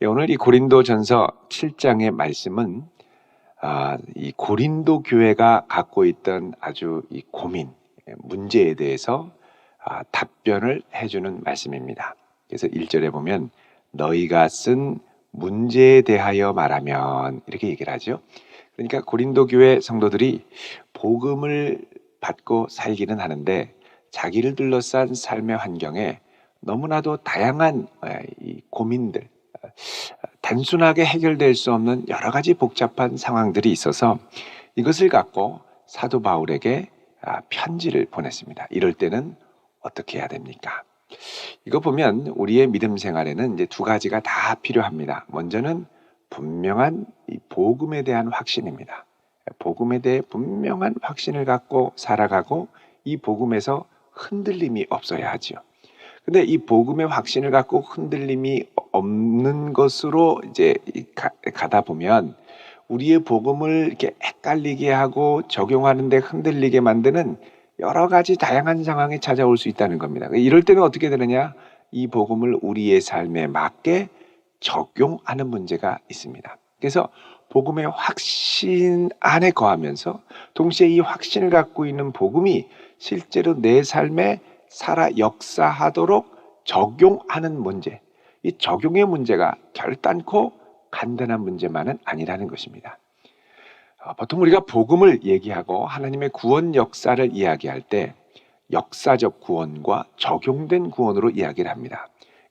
오늘 이 고린도전서 7장의 말씀은 이 고린도 교회가 갖고 있던 아주 이 고민, 문제에 대해서 답변을 해주는 말씀입니다. 그래서 1절에 보면 너희가 쓴 문제에 대하여 말하면 이렇게 얘기를 하죠. 그러니까 고린도 교회 성도들이 복음을 받고 살기는 하는데 자기를 둘러싼 삶의 환경에 너무나도 다양한 이 고민들, 단순하게 해결될 수 없는 여러 가지 복잡한 상황들이 있어서 이것을 갖고 사도 바울에게 편지를 보냈습니다. 이럴 때는 어떻게 해야 됩니까? 이거 보면 우리의 믿음 생활에는 이제 두 가지가 다 필요합니다. 먼저는 분명한 이 복음에 대한 확신입니다. 복음에 대해 분명한 확신을 갖고 살아가고 이 복음에서 흔들림이 없어야 하죠. 근데 이 복음의 확신을 갖고 흔들림이 없는 것으로 이제 가다 보면 우리의 복음을 이렇게 헷갈리게 하고 적용하는데 흔들리게 만드는 여러 가지 다양한 상황이 찾아올 수 있다는 겁니다. 이럴 때는 어떻게 되느냐? 이 복음을 우리의 삶에 맞게 적용하는 문제가 있습니다. 그래서 복음의 확신 안에 거하면서 동시에 이 확신을 갖고 있는 복음이 실제로 내 삶에 살아 역사하도록 적용하는 문제, 이 적용의 문제가 결단코 간단한 문제만은 아니라는 것입니다. 보통 우리가 복음을 얘기하고 하나님의 구원 역사를 이야기할 때 역사적 구원과 적용된 구원으로 이야기를 합니다.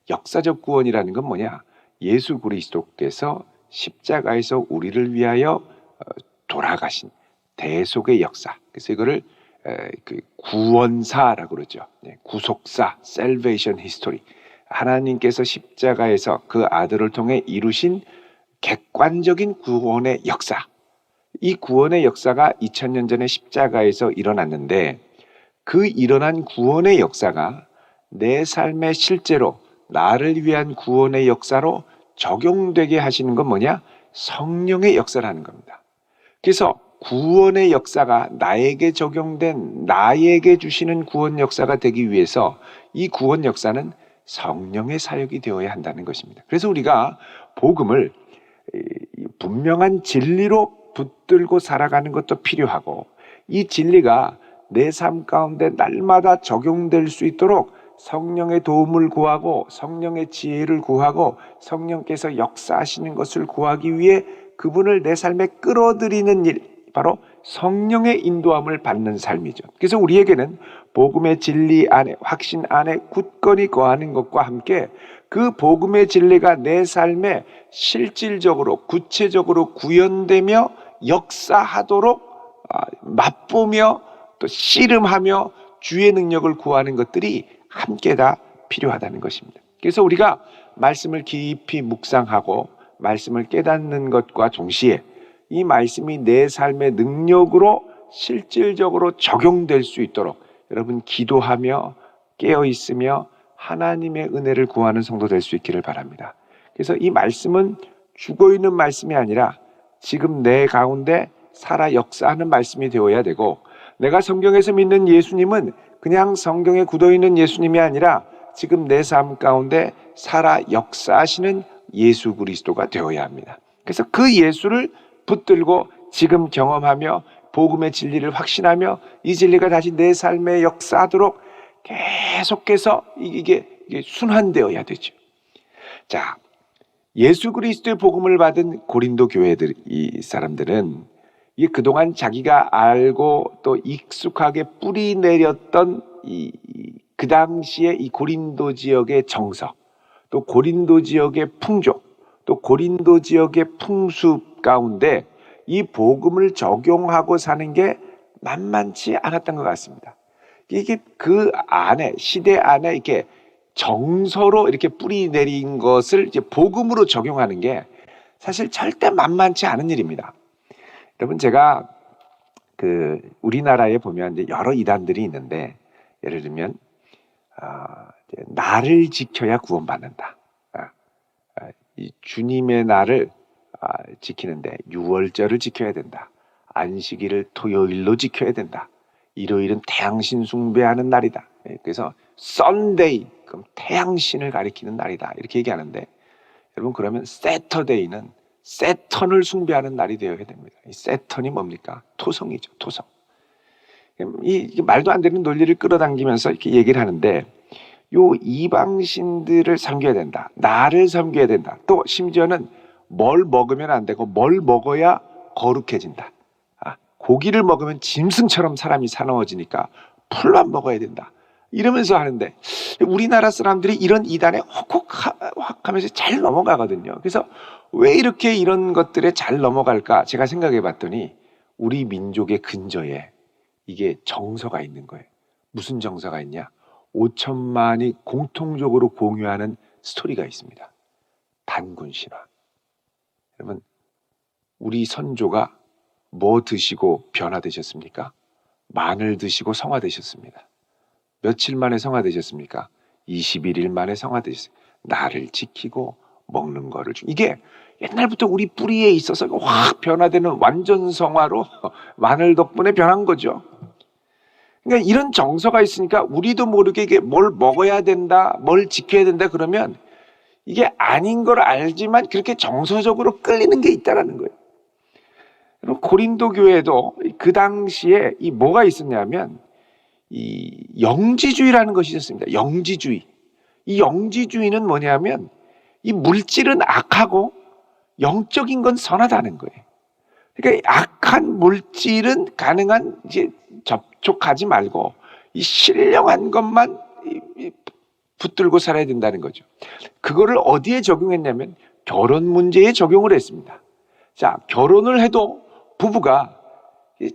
역사적 구원이라는 건 뭐냐? 예수 그리스도께서 십자가에서 우리를 위하여 돌아가신 대속의 역사. 그래서 이거를 구원사라고 그러죠. 구속사, salvation history. 하나님께서 십자가에서 그 아들을 통해 이루신 객관적인 구원의 역사. 이 구원의 역사가 2000년 전에 십자가에서 일어났는데 그 일어난 구원의 역사가 내 삶에 실제로 나를 위한 구원의 역사로 적용되게 하시는 건 뭐냐? 성령의 역사라는 겁니다. 그래서 구원의 역사가 나에게 적용된 나에게 주시는 구원 역사가 되기 위해서 이 구원 역사는 성령의 사역이 되어야 한다는 것입니다. 그래서 우리가 복음을 분명한 진리로 붙들고 살아가는 것도 필요하고 이 진리가 내 삶 가운데 날마다 적용될 수 있도록 성령의 도움을 구하고 성령의 지혜를 구하고 성령께서 역사하시는 것을 구하기 위해 그분을 내 삶에 끌어들이는 일, 바로 성령의 인도함을 받는 삶이죠. 그래서 우리에게는 복음의 진리 안에, 확신 안에 굳건히 거하는 것과 함께 그 복음의 진리가 내 삶에 실질적으로 구체적으로 구현되며 역사하도록 맛보며 또 씨름하며 주의 능력을 구하는 것들이 함께 다 필요하다는 것입니다. 그래서 우리가 말씀을 깊이 묵상하고 말씀을 깨닫는 것과 동시에 이 말씀이 내 삶의 능력으로 실질적으로 적용될 수 있도록 여러분 기도하며 깨어있으며 하나님의 은혜를 구하는 성도 될 수 있기를 바랍니다. 그래서 이 말씀은 죽어있는 말씀이 아니라 지금 내 가운데 살아 역사하는 말씀이 되어야 되고 내가 성경에서 믿는 예수님은 그냥 성경에 굳어있는 예수님이 아니라 지금 내 삶 가운데 살아 역사하시는 예수 그리스도가 되어야 합니다. 그래서 그 예수를 붙들고 지금 경험하며 복음의 진리를 확신하며 이 진리가 다시 내 삶에 역사하도록 계속해서 이게 순환되어야 되죠. 자, 예수 그리스도의 복음을 받은 고린도 교회들 이 사람들은 이 그동안 자기가 알고 또 익숙하게 뿌리 내렸던 그 당시에 이 고린도 지역의 정서, 또 고린도 지역의 풍족, 또 고린도 지역의 풍습 가운데 이 복음을 적용하고 사는 게 만만치 않았던 것 같습니다. 이게 그 안에 시대 안에 이렇게 정서로 이렇게 뿌리 내린 것을 이제 복음으로 적용하는 게 사실 절대 만만치 않은 일입니다. 여러분 제가 우리나라에 보면 이제 여러 이단들이 있는데 예를 들면 나를 지켜야 구원받는다. 이 주님의 날을 지키는데 유월절을 지켜야 된다. 안식일을 토요일로 지켜야 된다. 일요일은 태양신 숭배하는 날이다. 그래서 썬데이, 그럼 태양신을 가리키는 날이다. 이렇게 얘기하는데 여러분, 그러면 세터데이는 세턴을 숭배하는 날이 되어야 됩니다. 이 세턴이 뭡니까? 토성이죠, 토성. 이 말도 안 되는 논리를 끌어당기면서 이렇게 얘기를 하는데, 요 이방신들을 섬겨야 된다, 나를 섬겨야 된다, 또 심지어는 뭘 먹으면 안 되고 뭘 먹어야 거룩해진다. 고기를 먹으면 짐승처럼 사람이 사나워지니까 풀만 먹어야 된다, 이러면서 하는데, 우리나라 사람들이 이런 이단에 혹혹 하면서 잘 넘어가거든요. 그래서 왜 이렇게 이런 것들에 잘 넘어갈까 제가 생각해 봤더니, 우리 민족의 근저에 이게 정서가 있는 거예요. 무슨 정서가 있냐? 5천만이 공통적으로 공유하는 스토리가 있습니다. 단군 신화. 여러분, 우리 선조가 뭐 드시고 변화되셨습니까? 마늘 드시고 성화되셨습니다. 며칠 만에 성화되셨습니까? 21일 만에 성화되셨습니다. 나를 지키고 먹는 거를 이게 옛날부터 우리 뿌리에 있어서 확 변화되는 완전 성화로 마늘 덕분에 변한 거죠. 그러니까 이런 정서가 있으니까 우리도 모르게 이게 뭘 먹어야 된다, 뭘 지켜야 된다 그러면 이게 아닌 걸 알지만 그렇게 정서적으로 끌리는 게 있다라는 거예요. 고린도 교회도 그 당시에 이 뭐가 있었냐면 이 영지주의라는 것이 있었습니다. 영지주의. 이 영지주의는 뭐냐면 이 물질은 악하고 영적인 건 선하다는 거예요. 그러니까 악한 물질은 가능한 이제 접촉하지 말고 이 신령한 것만 붙들고 살아야 된다는 거죠. 그거를 어디에 적용했냐면 결혼 문제에 적용을 했습니다. 자, 결혼을 해도 부부가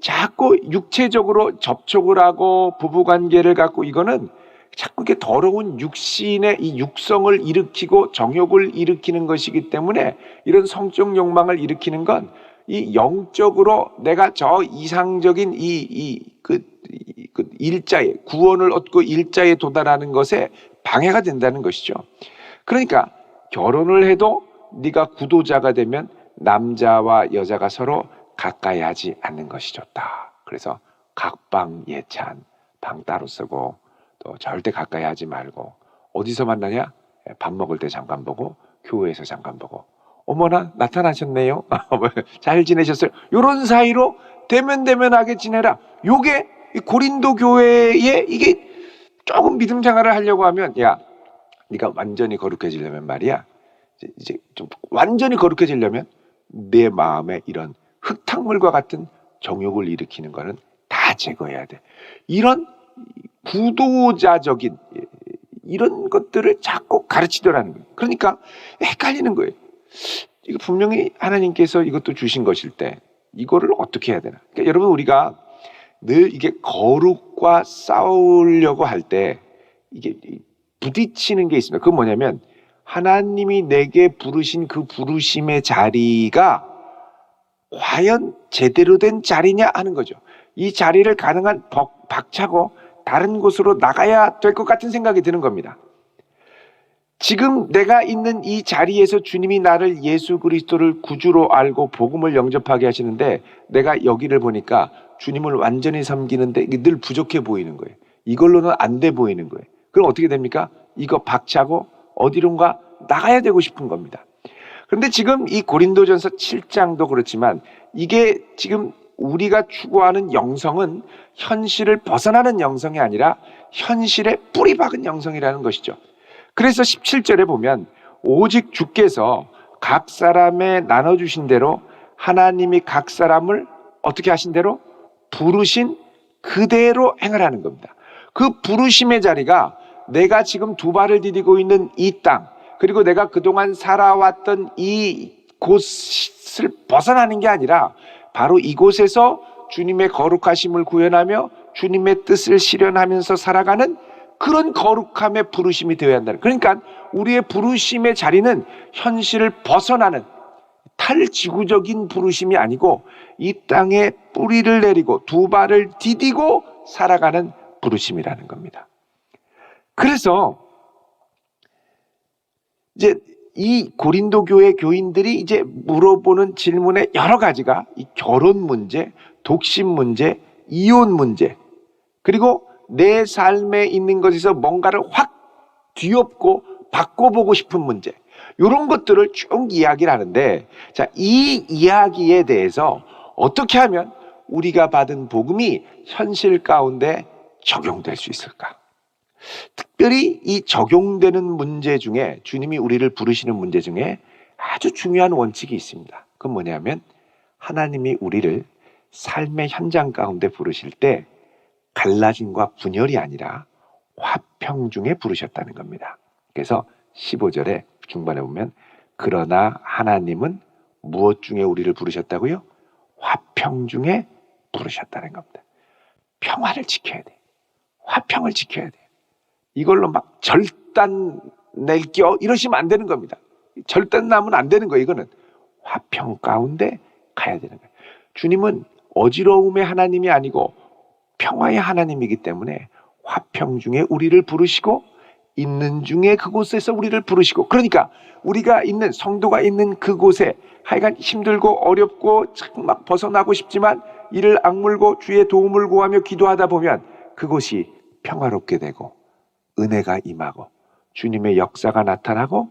자꾸 육체적으로 접촉을 하고 부부관계를 갖고, 이거는 자꾸 이렇게 더러운 육신의 이 육성을 일으키고 정욕을 일으키는 것이기 때문에, 이런 성적 욕망을 일으키는 건 이 영적으로 내가 저 이상적인 그 일자에 구원을 얻고 일자에 도달하는 것에 방해가 된다는 것이죠. 그러니까 결혼을 해도 네가 구도자가 되면 남자와 여자가 서로 가까이 하지 않는 것이 좋다. 그래서 각방 예찬, 방 따로 쓰고, 또 절대 가까이 하지 말고, 어디서 만나냐? 밥 먹을 때 잠깐 보고, 교회에서 잠깐 보고, 어머나 나타나셨네요. 잘 지내셨어요? 이런 사이로 대면대면하게 지내라. 요게 고린도 교회에 이게 조금 믿음 생활을 하려고 하면, 야, 네가 완전히 거룩해지려면 말이야, 이제 좀 완전히 거룩해지려면 내 마음에 이런 흙탕물과 같은 정욕을 일으키는 거는 다 제거해야 돼. 이런 구도자적인 이런 것들을 자꾸 가르치더라는 거예요. 그러니까 헷갈리는 거예요. 이거 분명히 하나님께서 이것도 주신 것일 때 이거를 어떻게 해야 되나? 그러니까 여러분, 우리가 늘 이게 거룩과 싸우려고 할 때 이게 부딪히는 게 있습니다. 그건 뭐냐면, 하나님이 내게 부르신 그 부르심의 자리가 과연 제대로 된 자리냐 하는 거죠. 이 자리를 가능한 박차고 다른 곳으로 나가야 될 것 같은 생각이 드는 겁니다. 지금 내가 있는 이 자리에서 주님이 나를 예수 그리스도를 구주로 알고 복음을 영접하게 하시는데, 내가 여기를 보니까 주님을 완전히 섬기는데 늘 부족해 보이는 거예요. 이걸로는 안 돼 보이는 거예요. 그럼 어떻게 됩니까? 이거 박차고 어디론가 나가야 되고 싶은 겁니다. 그런데 지금 이 고린도전서 7장도 그렇지만, 이게 지금 우리가 추구하는 영성은 현실을 벗어나는 영성이 아니라 현실에 뿌리 박은 영성이라는 것이죠. 그래서 17절에 보면, 오직 주께서 각 사람에 나눠주신 대로 하나님이 각 사람을 어떻게 하신 대로 부르신 그대로 행하라는 겁니다. 그 부르심의 자리가 내가 지금 두 발을 디디고 있는 이 땅, 그리고 내가 그동안 살아왔던 이 곳을 벗어나는 게 아니라 바로 이곳에서 주님의 거룩하심을 구현하며 주님의 뜻을 실현하면서 살아가는 그런 거룩함의 부르심이 되어야 한다는. 그러니까 우리의 부르심의 자리는 현실을 벗어나는 탈지구적인 부르심이 아니고 이 땅에 뿌리를 내리고 두 발을 디디고 살아가는 부르심이라는 겁니다. 그래서 이제 이 고린도 교회 교인들이 이제 물어보는 질문의 여러 가지가 이 결혼 문제, 독신 문제, 이혼 문제, 그리고 내 삶에 있는 것에서 뭔가를 확 뒤엎고 바꿔보고 싶은 문제, 이런 것들을 쭉 이야기를 하는데, 자, 이 이야기에 대해서 어떻게 하면 우리가 받은 복음이 현실 가운데 적용될 수 있을까? 특별히 이 적용되는 문제 중에, 주님이 우리를 부르시는 문제 중에 아주 중요한 원칙이 있습니다. 그건 뭐냐면, 하나님이 우리를 삶의 현장 가운데 부르실 때 갈라짐과 분열이 아니라 화평 중에 부르셨다는 겁니다. 그래서 15절에 중반에 보면, 그러나 하나님은 무엇 중에 우리를 부르셨다고요? 화평 중에 부르셨다는 겁니다. 평화를 지켜야 돼. 화평을 지켜야 돼. 이걸로 막 절단 낼겨 이러시면 안 되는 겁니다. 절단 나면 안 되는 거예요. 이거는 화평 가운데 가야 되는 거예요. 주님은 어지러움의 하나님이 아니고 평화의 하나님이기 때문에 화평 중에 우리를 부르시고, 있는 중에 그곳에서 우리를 부르시고, 그러니까 우리가 있는, 성도가 있는 그곳에 하여간 힘들고 어렵고 막 벗어나고 싶지만 이를 악물고 주의 도움을 구하며 기도하다 보면 그곳이 평화롭게 되고 은혜가 임하고 주님의 역사가 나타나고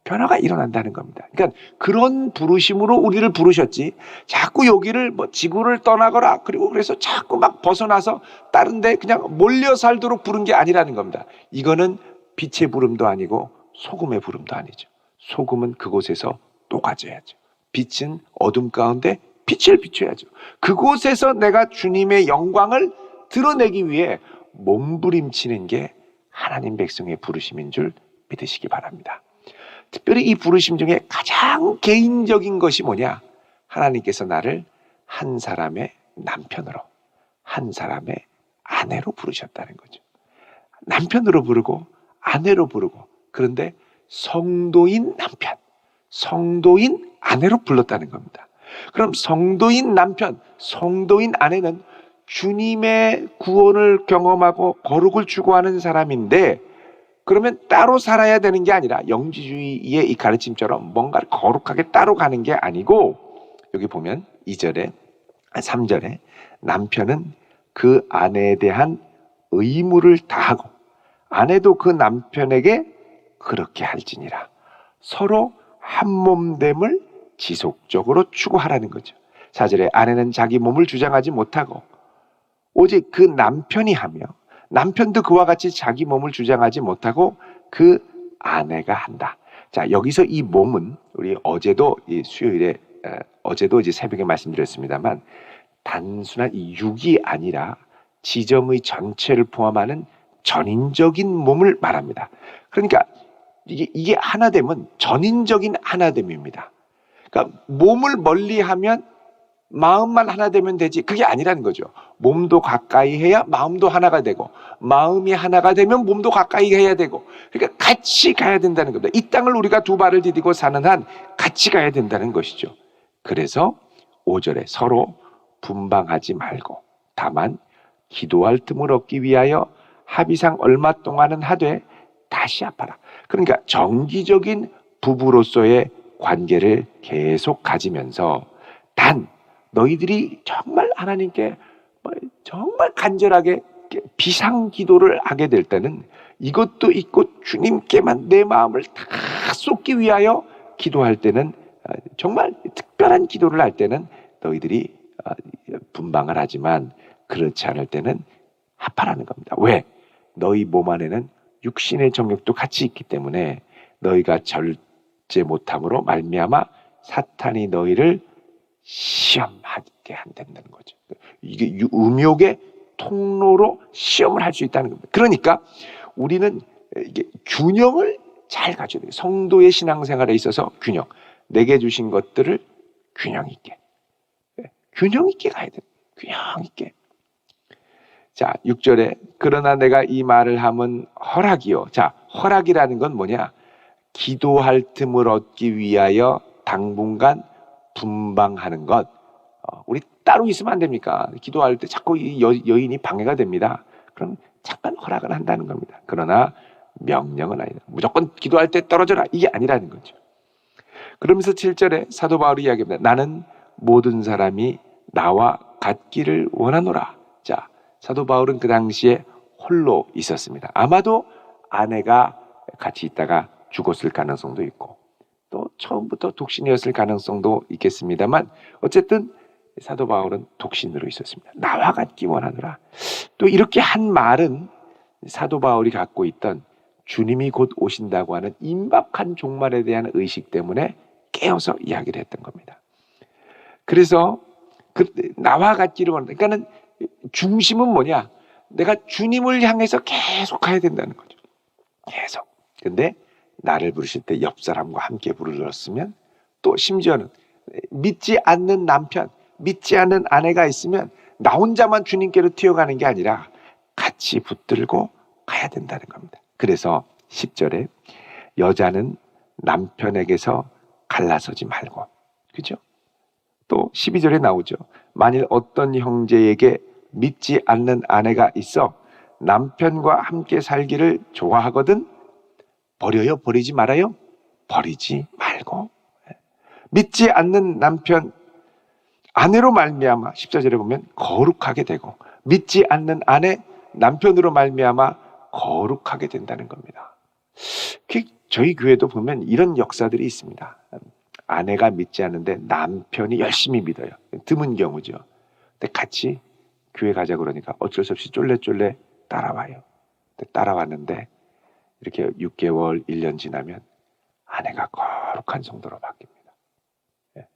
변화가 일어난다는 겁니다. 그러니까 그런 부르심으로 우리를 부르셨지, 자꾸 여기를 뭐 지구를 떠나거라, 그리고 그래서 자꾸 막 벗어나서 다른 데 그냥 몰려 살도록 부른 게 아니라는 겁니다. 이거는 빛의 부름도 아니고 소금의 부름도 아니죠. 소금은 그곳에서 녹아져야죠. 빛은 어둠 가운데 빛을 비춰야죠. 그곳에서 내가 주님의 영광을 드러내기 위해 몸부림치는 게 하나님 백성의 부르심인 줄 믿으시기 바랍니다. 특별히 이 부르심 중에 가장 개인적인 것이 뭐냐? 하나님께서 나를 한 사람의 남편으로, 한 사람의 아내로 부르셨다는 거죠. 남편으로 부르고 아내로 부르고, 그런데 성도인 남편, 성도인 아내로 불렀다는 겁니다. 그럼 성도인 남편, 성도인 아내는 주님의 구원을 경험하고 거룩을 추구하는 사람인데, 그러면 따로 살아야 되는 게 아니라 영지주의의 이 가르침처럼 뭔가를 거룩하게 따로 가는 게 아니고, 여기 보면 3절에 남편은 그 아내에 대한 의무를 다하고 아내도 그 남편에게 그렇게 할지니라. 서로 한 몸됨을 지속적으로 추구하라는 거죠. 4절에 아내는 자기 몸을 주장하지 못하고 오직 그 남편이 하며, 남편도 그와 같이 자기 몸을 주장하지 못하고 그 아내가 한다. 자, 여기서 이 몸은 우리 어제도 이 수요일에 어제도 이제 새벽에 말씀드렸습니다만, 단순한 이 육이 아니라 지점의 전체를 포함하는 전인적인 몸을 말합니다. 그러니까 이게 하나됨은 전인적인 하나됨입니다. 그러니까 몸을 멀리하면 마음만 하나 되면 되지, 그게 아니라는 거죠. 몸도 가까이 해야 마음도 하나가 되고, 마음이 하나가 되면 몸도 가까이 해야 되고, 그러니까 같이 가야 된다는 겁니다. 이 땅을 우리가 두 발을 디디고 사는 한 같이 가야 된다는 것이죠. 그래서 5절에 서로 분방하지 말고 다만 기도할 틈을 얻기 위하여 합의상 얼마 동안은 하되 다시 합하라. 그러니까 정기적인 부부로서의 관계를 계속 가지면서, 단 너희들이 정말 하나님께 정말 간절하게 비상 기도를 하게 될 때는, 이것도 있고 주님께만 내 마음을 다 쏟기 위하여 기도할 때는, 정말 특별한 기도를 할 때는 너희들이 분방을 하지만 그렇지 않을 때는 합하라는 겁니다. 왜? 너희 몸 안에는 육신의 정욕도 같이 있기 때문에 너희가 절제 못함으로 말미암아 사탄이 너희를 시험하게 한다는 거죠. 이게 음욕의 통로로 시험을 할 수 있다는 겁니다. 그러니까 우리는 이게 균형을 잘 가져야 돼요. 성도의 신앙생활에 있어서 균형, 내게 주신 것들을 균형 있게, 균형 있게 가야 돼요. 균형 있게. 자, 6절에 그러나 내가 이 말을 함은 허락이요. 자, 허락이라는 건 뭐냐? 기도할 틈을 얻기 위하여 당분간 분방하는 것. 우리 따로 있으면 안 됩니까? 기도할 때 자꾸 이 여인이 방해가 됩니다. 그럼 잠깐 허락을 한다는 겁니다. 그러나 명령은 아니다. 무조건 기도할 때 떨어져라, 이게 아니라는 거죠. 그러면서 7절에 사도 바울이 이야기합니다. 나는 모든 사람이 나와 같기를 원하노라. 자, 사도 바울은 그 당시에 홀로 있었습니다. 아마도 아내가 같이 있다가 죽었을 가능성도 있고, 처음부터 독신이었을 가능성도 있겠습니다만 어쨌든 사도 바울은 독신으로 있었습니다. 나와 같기 원하노라. 또 이렇게 한 말은 사도 바울이 갖고 있던 주님이 곧 오신다고 하는 임박한 종말에 대한 의식 때문에 깨어서 이야기를 했던 겁니다. 그래서 나와 같기를 원한다. 그러니까는 중심은 뭐냐? 내가 주님을 향해서 계속 가야 된다는 거죠. 계속. 근데 나를 부르실 때 옆 사람과 함께 부르셨으면, 또 심지어는 믿지 않는 남편, 믿지 않는 아내가 있으면 나 혼자만 주님께로 튀어가는 게 아니라 같이 붙들고 가야 된다는 겁니다. 그래서 10절에 여자는 남편에게서 갈라서지 말고, 그죠? 또 12절에 나오죠. 만일 어떤 형제에게 믿지 않는 아내가 있어 남편과 함께 살기를 좋아하거든 버려요? 버리지 말아요? 버리지 말고. 믿지 않는 남편, 아내로 말미암아 14절에 보면 거룩하게 되고, 믿지 않는 아내, 남편으로 말미암아 거룩하게 된다는 겁니다. 저희 교회도 보면 이런 역사들이 있습니다. 아내가 믿지 않는데 남편이 열심히 믿어요. 드문 경우죠. 근데 같이 교회 가자 그러니까 어쩔 수 없이 쫄래쫄래 따라와요. 따라왔는데 이렇게 6개월, 1년 지나면 아내가 거룩한 성도로 바뀝니다.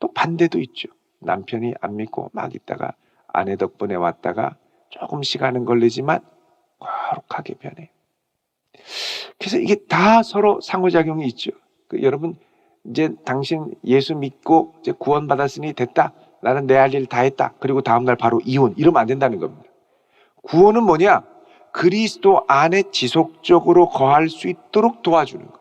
또 반대도 있죠. 남편이 안 믿고 막 있다가 아내 덕분에 왔다가 조금 시간은 걸리지만 거룩하게 변해요. 그래서 이게 다 서로 상호작용이 있죠. 여러분, 이제 당신 예수 믿고 이제 구원받았으니 됐다. 나는 내 할 일 다 했다. 그리고 다음날 바로 이혼. 이러면 안 된다는 겁니다. 구원은 뭐냐? 그리스도 안에 지속적으로 거할 수 있도록 도와주는 거예요.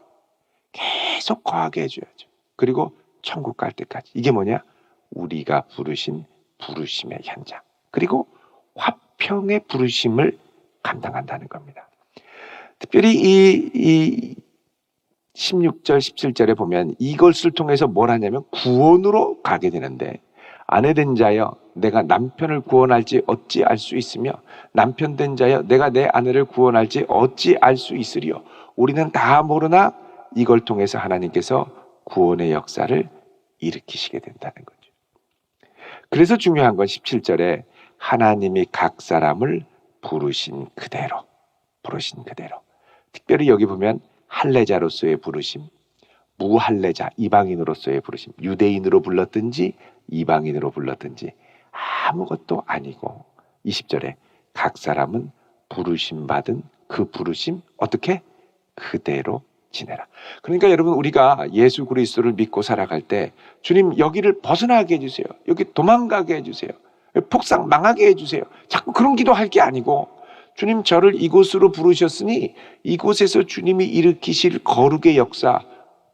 계속 거하게 해줘야죠. 그리고 천국 갈 때까지. 이게 뭐냐? 우리가 부르신 부르심의 현장. 그리고 화평의 부르심을 감당한다는 겁니다. 특별히 이 16절, 17절에 보면 이것을 통해서 뭘 하냐면 구원으로 가게 되는데, 아내 된 자여 내가 남편을 구원할지 어찌 알 수 있으며 남편 된 자여 내가 내 아내를 구원할지 어찌 알 수 있으리요. 우리는 다 모르나 이걸 통해서 하나님께서 구원의 역사를 일으키시게 된다는 거죠. 그래서 중요한 건 17절에 하나님이 각 사람을 부르신 그대로, 특별히 여기 보면 할례자로서의 부르심, 무할례자, 이방인으로서의 부르심, 유대인으로 불렀든지 이방인으로 불렀든지 아무것도 아니고, 20절에 각 사람은 부르심 받은 그 부르심 어떻게? 그대로 지내라. 그러니까 여러분, 우리가 예수 그리스도를 믿고 살아갈 때 주님 여기를 벗어나게 해주세요. 여기 도망가게 해주세요. 폭삭 망하게 해주세요. 자꾸 그런 기도할 게 아니고, 주님 저를 이곳으로 부르셨으니 이곳에서 주님이 일으키실 거룩의 역사,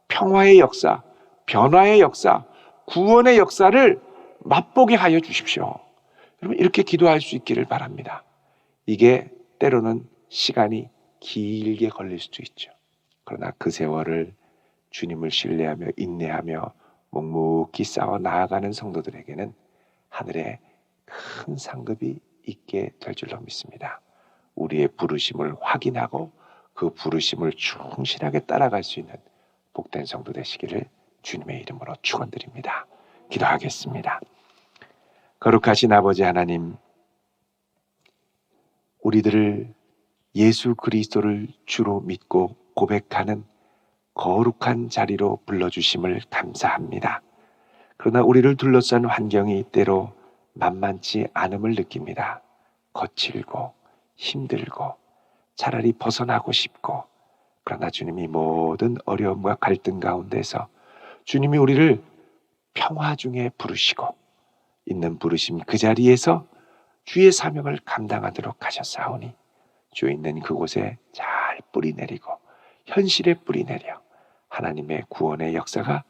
평화의 역사, 변화의 역사, 구원의 역사를 맛보게 하여 주십시오. 여러분, 이렇게 기도할 수 있기를 바랍니다. 이게 때로는 시간이 길게 걸릴 수도 있죠. 그러나 그 세월을 주님을 신뢰하며 인내하며 묵묵히 싸워 나아가는 성도들에게는 하늘에 큰 상급이 있게 될 줄로 믿습니다. 우리의 부르심을 확인하고 그 부르심을 충실하게 따라갈 수 있는 복된 성도 되시기를 주님의 이름으로 축원드립니다. 기도하겠습니다. 거룩하신 아버지 하나님, 우리들을 예수 그리스도를 주로 믿고 고백하는 거룩한 자리로 불러주심을 감사합니다. 그러나 우리를 둘러싼 환경이 때로 만만치 않음을 느낍니다. 거칠고 힘들고 차라리 벗어나고 싶고, 그러나 주님이 모든 어려움과 갈등 가운데서 주님이 우리를 평화 중에 부르시고 있는 부르심 그 자리에서 주의 사명을 감당하도록 하셨사오니 주 있는 그곳에 잘 뿌리내리고 현실에 뿌리내려 하나님의 구원의 역사가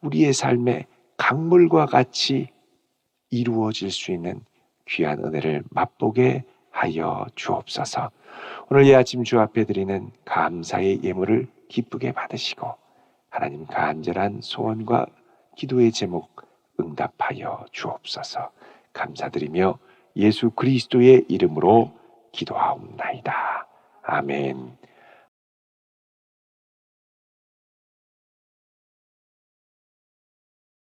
우리의 삶의 강물과 같이 이루어질 수 있는 귀한 은혜를 맛보게 하여 주옵소서. 오늘 이 아침 주 앞에 드리는 감사의 예물을 기쁘게 받으시고 하나님 간절한 소원과 기도의 제목 응답하여 주옵소서. 감사드리며 예수 그리스도의 이름으로 기도하옵나이다. 아멘.